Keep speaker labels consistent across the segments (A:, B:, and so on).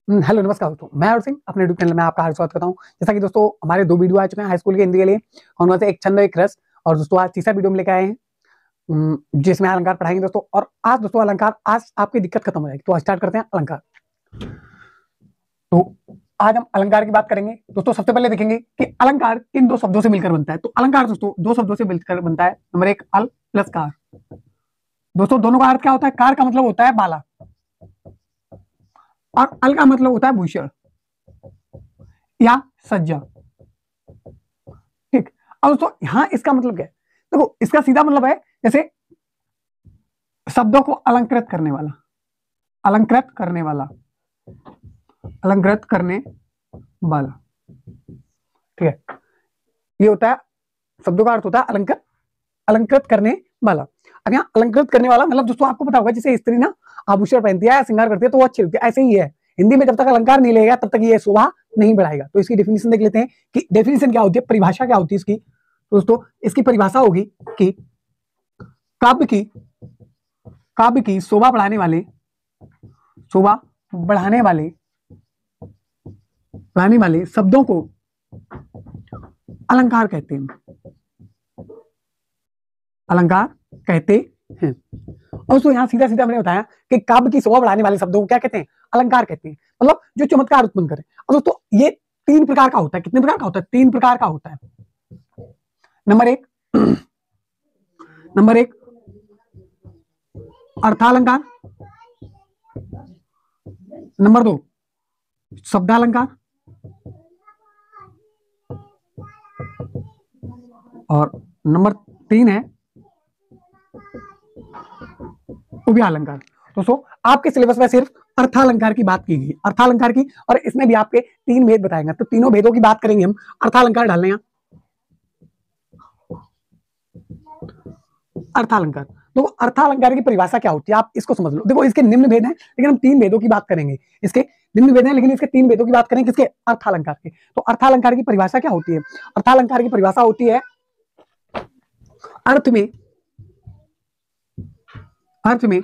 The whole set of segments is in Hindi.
A: हेलो नमस्कार दोस्तों, मैं और सिंह अपने यूट्यूब चैनल में आपका हार्दिक स्वागत करता हूं। जैसा कि दोस्तों हमारे 2 वीडियो आ चुके हैं हाई स्कूल के हिंदी के लिए, कौन से एक छंद एक रस। और दोस्तों आज तीसरा वीडियो में लेकर आए हैं जिसमें अलंकार पढ़ाएंगे दोस्तों। और आज दोस्तों अलंकार, आज आपकी दिक्कत खत्म हो जाएगी। तो स्टार्ट करते हैं अलंकार। तो आज हम अलंकार की बात करेंगे दोस्तों। सबसे पहले देखेंगे कि अलंकार किन दो शब्दों से मिलकर बनता है। तो अलंकार दोस्तों 2 शब्दों से मिलकर बनता है। नंबर 1 अल प्लस कार। दोस्तों दोनों का अर्थ क्या होता है? कार का मतलब होता है बाला और अल का मतलब होता है भूषण या सज्जा। ठीक। अब दोस्तों यहां इसका मतलब क्या है? देखो इसका सीधा मतलब है जैसे शब्दों को अलंकृत करने वाला, अलंकृत करने वाला, अलंकृत करने वाला। ठीक है, ये होता है शब्दों का अर्थ होता है अलंकृत, अलंकृत करने वाला। अब यहाँ अलंकृत करने वाला मतलब दोस्तों आपको पता होगा जैसे स्त्री ना आभूषण पहनती है या श्रृंगार करती है तो वो अच्छी होती है, ऐसे ही है। हिंदी में जब तक अलंकार नहीं लेगा तब तक ये शोभा नहीं बढ़ाएगा। तो इसकी डेफिनेशन देख लेते हैं कि डेफिनेशन क्या होती है, परिभाषा क्या होती है इसकी। तो दोस्तों इसकी परिभाषा होगी कि काव्य की शोभा बढ़ाने वाले, शोभा बढ़ाने वाले शब्दों को अलंकार कहते हैं, अलंकार कहते हैं। और दोस्तों यहाँ सीधा सीधा मैंने बताया कि काव्य की शोभा बढ़ाने वाले शब्दों को क्या कहते हैं? अलंकार कहते हैं, मतलब जो चमत्कार उत्पन्न करे। और दोस्तों ये 3 प्रकार का होता है। कितने प्रकार का होता है? 3 प्रकार का होता है। नंबर 1 अर्थालंकार, नंबर 2 शब्दालंकार और नंबर 3 है उभयालंकार। दोस्तों आपके सिलेबस में सिर्फ अर्थालंकार की बात की गई, अर्थालंकार की, और इसमें भी आपके 3 भेद बताएंगे। तो तीनों भेदों की बात करेंगे हम। अर्थालंकार डालने हैं, अर्थालंकार। तो अर्थालंकार की परिभाषा क्या होती है आप इसको समझ लो। देखो इसके निम्न भेद हैं लेकिन हम 3 भेदों की बात करेंगे। इसके निम्न भेद हैं लेकिन इसके 3 भेदों की बात करेंगे किसके? अर्थालंकार के। तो अर्थालंकार की परिभाषा क्या होती है? अर्थालंकार की परिभाषा होती है अर्थ में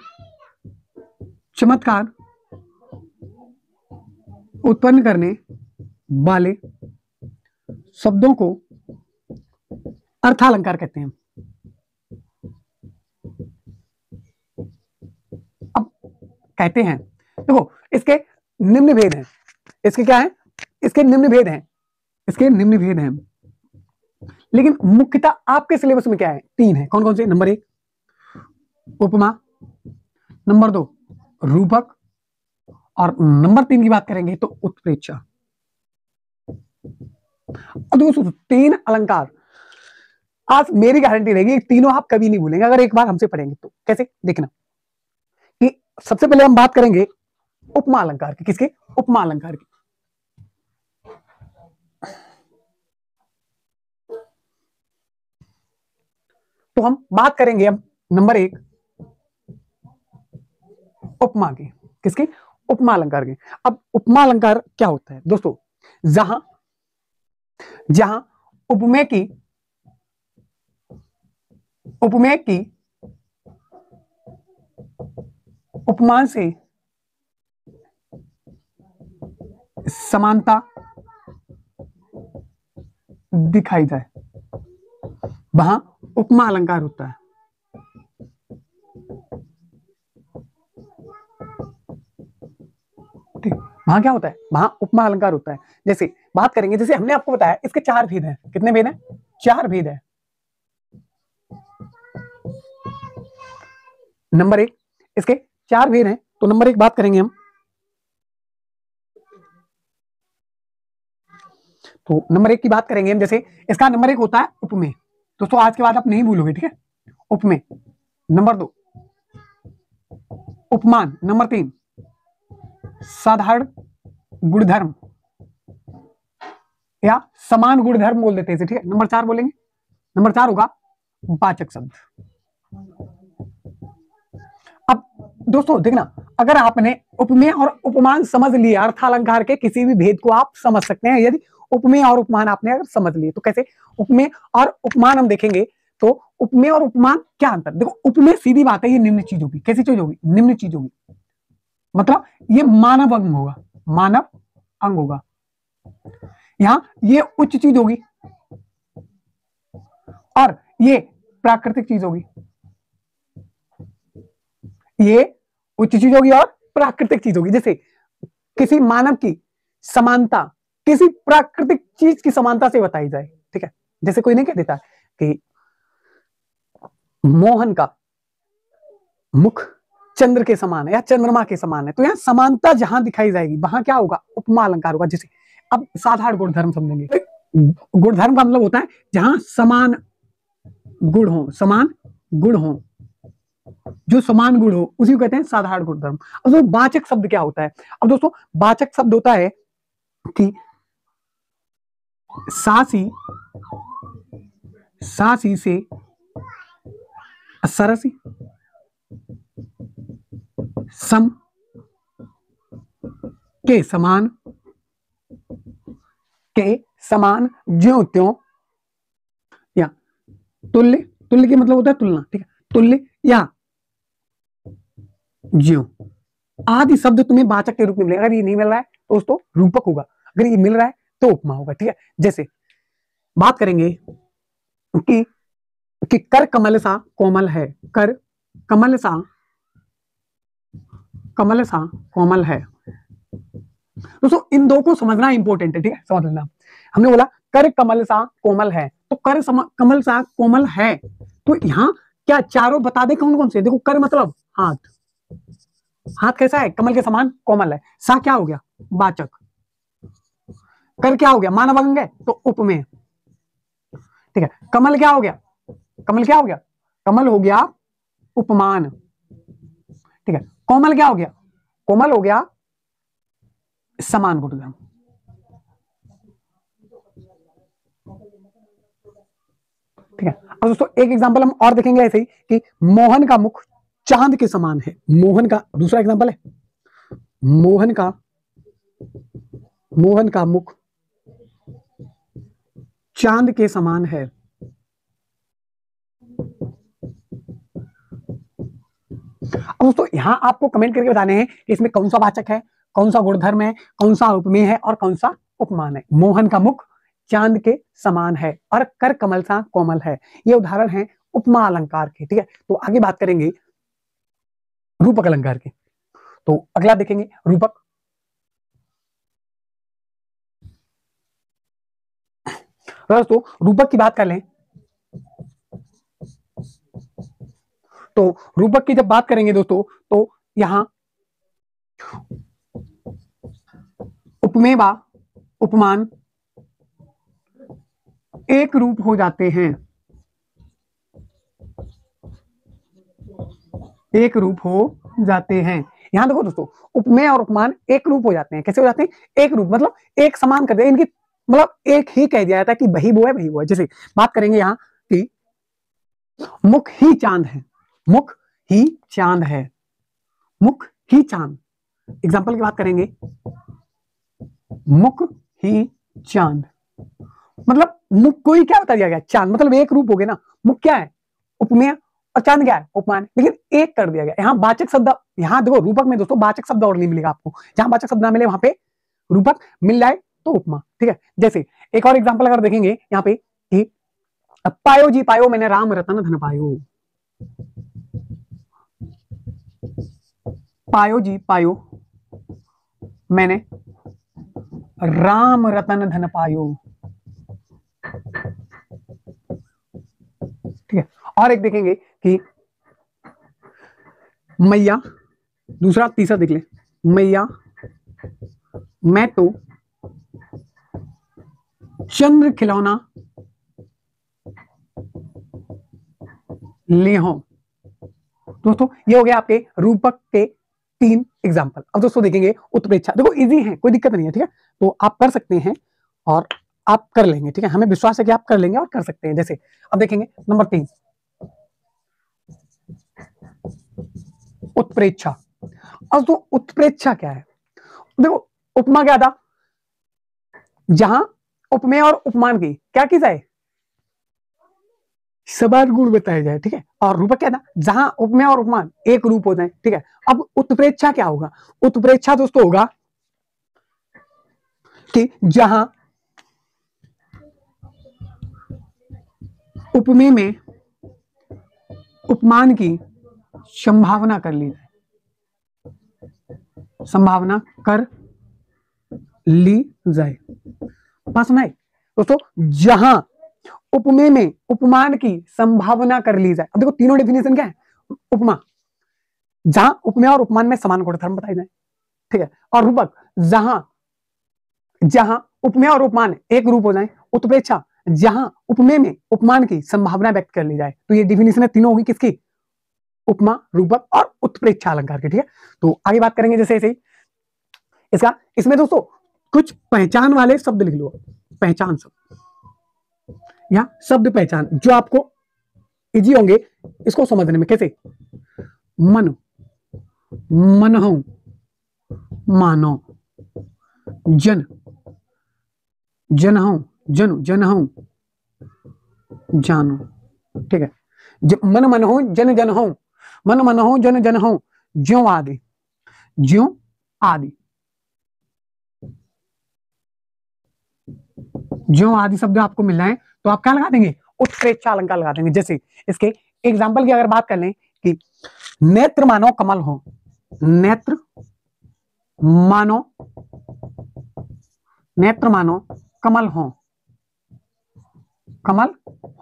A: चमत्कार उत्पन्न करने वाले शब्दों को अर्थालंकार कहते हैं। अब कहते हैं, देखो इसके निम्न भेद हैं। इसके क्या है? इसके निम्न भेद हैं लेकिन मुख्यतः आपके सिलेबस में क्या है? 3 है। कौन कौन से? नंबर 1 उपमा, नंबर 2 रूपक और नंबर 3 की बात करेंगे तो उत्प्रेक्षा। और दोस्तों 3 अलंकार आज मेरी गारंटी रहेगी, तीनों आप कभी नहीं भूलेंगे अगर एक बार हमसे पढ़ेंगे तो। कैसे? देखना कि सबसे पहले हम बात करेंगे उपमा अलंकार की। किसके? उपमा अलंकार की। तो हम बात करेंगे अब नंबर 1 उपमा की। किसकी? उपमा अलंकार की। अब उपमा अलंकार क्या होता है दोस्तों? जहां उपमेय की उपमान से समानता दिखाई जाए वहां उपमा अलंकार होता है। ठीक, वहां क्या होता है? वहां उपमा अलंकार होता है। जैसे बात करेंगे, जैसे हमने आपको बताया इसके 4 भेद हैं। कितने भेद हैं? 4 भेद है। नंबर 1 इसके 4 भेद हैं। तो नंबर 1 बात करेंगे हम, तो नंबर 1 की बात करेंगे हम। जैसे इसका नंबर 1 होता है उपमेय। दोस्तों आज के बाद आप नहीं भूलोगे, ठीक है? उपमेय। नंबर 2 उपमान। नंबर 3 साधारण गुणधर्म या समान गुणधर्म बोल देते हैं इसे, ठीक है? नंबर 4 बोलेंगे, नंबर 4 होगा वाचक शब्द। अब दोस्तों देखना, अगर आपने उपमेय और उपमान समझ लिया, अर्थालंकार के किसी भी भेद को आप समझ सकते हैं यदि उपमेय और उपमान आपने अगर समझ लिए। तो कैसे? उपमेय और उपमान हम देखेंगे तो उपमेय और उपमान क्या अंतर? देखो उपमेय सीधी बात है, ये निम्न चीज होगी। कैसी चीज होगी? निम्न चीज होगी, मतलब ये मानव अंग होगा। मानव अंग होगा। यहां ये उच्च चीज होगी और ये प्राकृतिक चीज होगी। ये उच्च चीज होगी और प्राकृतिक चीज होगी। जैसे किसी मानव की समानता किसी प्राकृतिक चीज की समानता से बताई जाए, ठीक है। जैसे कोई नहीं कह देता कि मोहन का मुख चंद्र के समान है या चंद्रमा के समान है, तो यहां समानता जहां दिखाई जाएगी वहां क्या होगा, उपमा अलंकार होगा। जैसे अब साधारण गुणधर्म समझेंगे। गुणधर्म का मतलब होता है जहां समान गुण हो, समान गुण हो, जो समान गुण हो उसी को कहते हैं साधारण गुणधर्म। अब तो वाचक शब्द क्या होता है? अब दोस्तों वाचक शब्द होता है कि सासी सासी से सरसी, सम के समान, के समान, ज्यों त्यों, या तुल्य, तुल्य की मतलब होता है तुलना, ठीक है, तुल्य या ज्यों आदि शब्द तुम्हें वाचक के रूप में मिलेगा। अगर ये नहीं मिल रहा है तो दोस्तों रूपक होगा, अगर ये मिल रहा है तो उपमा होगा, ठीक है। जैसे बात करेंगे कि कर कमल सा कोमल है, कर कमल सा कोमल है। दोस्तों इन दो को समझना इंपॉर्टेंट है, ठीक है, समझ लेना। हमने बोला कर कमल सा कोमल है, तो कर कमल सा कोमल है, तो यहां क्या चारों बता दे कौन कौन से? देखो कर मतलब हाथ, हाथ कैसा है? कमल के समान कोमल है। सा क्या हो गया? वाचक। कर क्या हो गया? मानव अंग है तो उपमेय, ठीक है। कमल क्या हो गया? कमल क्या हो गया? कमल हो गया उपमान, ठीक है। कोमल क्या हो गया? कोमल हो गया समान गुणधर्म, ठीक है। अब दोस्तों एक एग्जांपल हम और देखेंगे ऐसे ही कि मोहन का मुख चांद के समान है। मोहन का दूसरा एग्जांपल है, मोहन का मुख चांद के समान है। अब दोस्तों यहां आपको कमेंट करके बताने हैं कि इसमें कौन सा वाचक है, कौन सा गुणधर्म है, कौन सा उपमेय है और कौन सा उपमान है। मोहन का मुख चांद के समान है और कर कमल सा कोमल है, ये उदाहरण है उपमा अलंकार के, ठीक है। तो आगे बात करेंगे रूपक अलंकार के। तो अगला देखेंगे रूपक। दोस्तों रूपक की बात कर लें तो रूपक की जब बात करेंगे दोस्तों तो यहां उपमेय व उपमान एक रूप हो जाते हैं, एक रूप हो जाते हैं। यहां देखो दोस्तों उपमेय और उपमान एक रूप हो जाते हैं। कैसे हो जाते हैं? एक रूप मतलब एक समान कर दिया, इनकी मतलब एक ही कह दिया जाता है कि वही वो है वही वो है। जैसे बात करेंगे यहां कि मुख ही चांद है, मुख ही चांद है, मुख ही चांद। एग्जाम्पल की बात करेंगे, मुख ही चांद मतलब मुख को ही क्या बता दिया गया? चांद, मतलब एक रूप हो गया ना। मुख क्या है? उपमेय और चांद क्या है? उपमान, लेकिन एक कर दिया गया। यहाँ वाचक शब्द, यहाँ देखो रूपक में दोस्तों वाचक शब्द और नहीं मिलेगा आपको, जहां वाचक शब्द ना मिले वहां पे रूपक मिल जाए तो उपमा, ठीक है। जैसे एक और एग्जाम्पल अगर देखेंगे यहाँ पे कि पायो जी पायो मैंने राम रतन धन पायो, पायो जी पायो मैंने राम रतन धन पायो, ठीक है। और एक देखेंगे कि मैया, दूसरा तीसरा देख ले, मैया मैं तो चंद्र खिलौना ले हो। दोस्तों ये हो गया आपके रूपक के 3 एग्जाम्पल। अब दोस्तों देखेंगे उत्प्रेक्षा। देखो इजी है, कोई दिक्कत नहीं है, ठीक है। तो आप कर सकते हैं और आप कर लेंगे, ठीक है। हमें विश्वास है कि आप कर लेंगे और कर सकते हैं। जैसे अब देखेंगे नंबर 3 उत्प्रेक्षा। अब तो उत्प्रेक्षा क्या है? देखो उपमा क्या था? जहां उपमेय और उपमान की क्या की जाए? समान गुण बताए जाए, ठीक है। और रूपक क्या था? जहां उपमेय और उपमान एक रूप हो जाए, ठीक है। अब उत्प्रेक्षा क्या होगा? उत्प्रेक्षा दोस्तों होगा कि जहां उपमेय में उपमान की संभावना कर ली जाए, संभावना कर ली जाए। बात सुनाई दोस्तों, जहां उपमेय में उपमान की संभावना कर ली जाए। अब देखो तीनों डेफिनेशन क्या है। उपमा, जहां उपमेय और उपमान में समान गुणधर्म बताए जाए, ठीक है। और रूपक, जहां जहां उपमेय और उपमान एक रूप हो जाए। उत्प्रेक्षा, जहां उपमेय में उपमान की संभावना व्यक्त कर ली जाए। तो ये डेफिनेशन है तीनों होगी किसकी, उपमा, रूपक और उत्प्रेक्षा अलंकार के, ठीक है। तो आगे बात करेंगे जैसे ऐसे इसका, इसमें दोस्तों कुछ पहचान वाले शब्द लिख लो, पहचान शब्द या शब्द पहचान जो आपको इजी होंगे इसको समझने में। कैसे, मन, मनहु, मानो, जन, जनहु, जनु, जनहु, जानो, ठीक है। मन मनहु, जन जनहु, मन मनहु, जन जनहु, ज्यों आदि, ज्यों आदि, ज्यों आदि शब्द आपको मिल रहे हैं तो आप क्या लगा देंगे, उत्प्रेक्षा अलंकार लगा देंगे। जैसे इसके एग्जाम्पल की अगर बात कर लें कि नेत्र मानो कमल हो, नेत्र मानो, नेत्र मानो कमल हो, कमल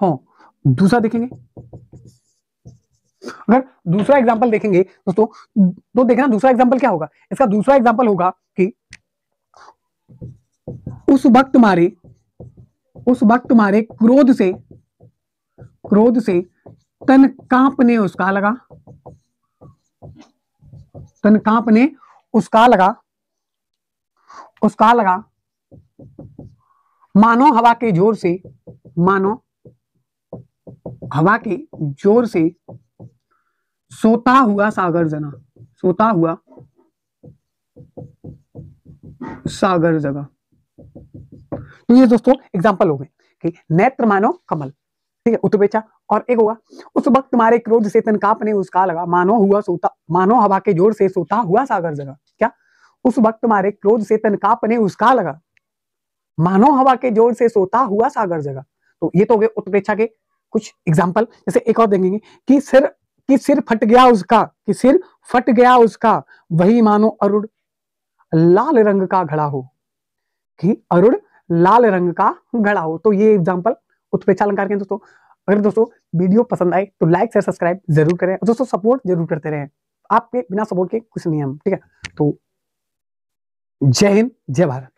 A: हो। दूसरा देखेंगे, अगर दूसरा एग्जांपल देखेंगे दोस्तों तो देखना दूसरा एग्जांपल क्या होगा। इसका दूसरा एग्जांपल होगा कि उस वक्त मारे क्रोध से तन कांपने उसका लगा, तन कांपने उसका लगा, उसका लगा, मानो हवा के जोर से, मानो हवा के जोर से सोता हुआ सागर जना, सोता हुआ सागर जगह। तो ये दोस्तों एग्जांपल हो गए कि नेत्र मानो कमल, ठीक है, उत्प्रेक्षा। और एक होगा उस वक्त मारे क्रोध से तन कांपने उसका लगा, मानो हुआ सोता, मानो हवा के जोर से सोता हुआ सागर जगह। क्या, उस वक्त मारे क्रोध से तन कांपने उसका लगा, मानो हवा के जोर से सोता हुआ सागर जगह। तो ये तो हो गए उत्प्रेक्षा के कुछ एग्जाम्पल। जैसे एक और देखेंगे कि सिर फट गया उसका, कि सिर फट गया उसका, वही मानो अरुण लाल रंग का घड़ा हो, कि अरुण लाल रंग का घड़ा हो। तो ये एग्जाम्पल उत्प्रेक्षा अलंकार के दोस्तों। अगर दोस्तों वीडियो पसंद आए तो लाइक शेयर सब्सक्राइब जरूर करें, दोस्तों सपोर्ट जरूर करते रहें, आपके बिना सपोर्ट के कुछ नहीं हम, ठीक है। तो जय हिंद, जय भारत।